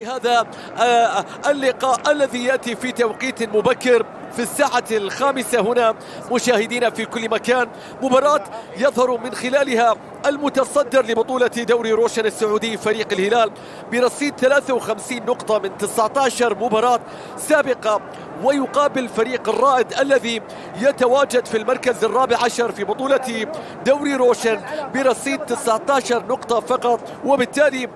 هذا اللقاء الذي يأتي في توقيت مبكر في الساعة 5 هنا مشاهدينا في كل مكان. مباراة يظهر من خلالها المتصدر لبطولة دوري روشن السعودي فريق الهلال برصيد 53 نقطة من 19 مباراة سابقة، ويقابل فريق الرائد الذي يتواجد في المركز الرابع عشر في بطولة دوري روشن برصيد 19 نقطة فقط. وبالتالي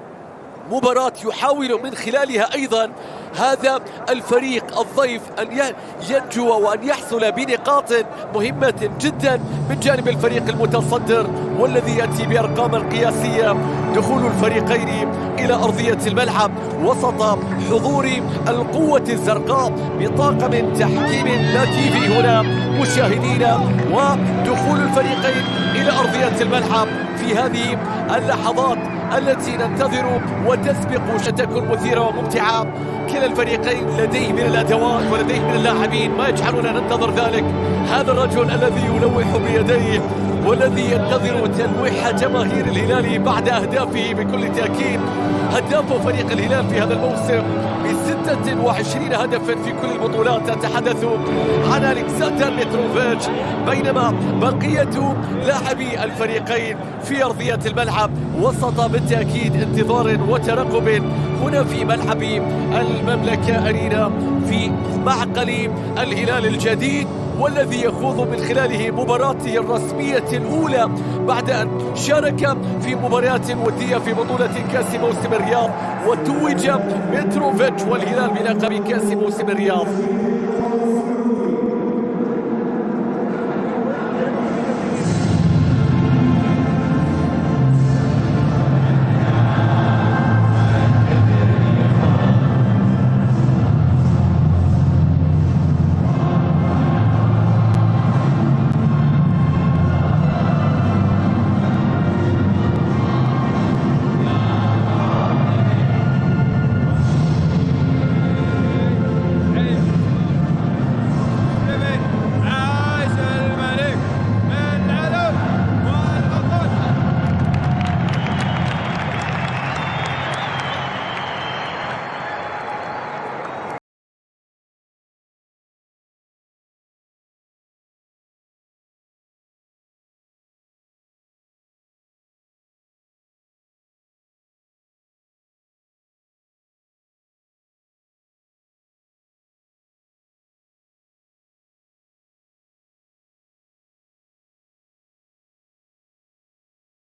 مباراة يحاول من خلالها أيضا هذا الفريق الضيف أن ينجو وأن يحصل بنقاط مهمة جدا من جانب الفريق المتصدر والذي يأتي بأرقام قياسية. دخول الفريقين إلى أرضية الملعب وسط حضور القوة الزرقاء بطاقم تحكيم لطيف هنا مشاهدينا، ودخول الفريقين إلى أرضية الملعب في هذه اللحظات التي ننتظر وتسبق ستكون مثيرة وممتعة. كلا الفريقين لديه من الأدوات ولديه من اللاعبين ما يجعلنا ننتظر ذلك. هذا الرجل الذي يلوح بيديه والذي ينتظر تلويح جماهير الهلال بعد أهدافه بكل تأكيد، هداف فريق الهلال في هذا الموسم ب26 هدفا في كل البطولات. أتحدث عن ألكسندر متروفيتش، بينما بقية لاعبي الفريقين في أرضية الملعب وسط بالتأكيد انتظار وترقب هنا في ملعب المملكة أرينا في معقل الهلال الجديد، والذي يخوض من خلاله مباراته الرسمية الأولى بعد أن شارك في مباريات ودية في بطولة كأس موسم الرياض، وتوج متروفيتش والهلال بلقب كأس موسم الرياض.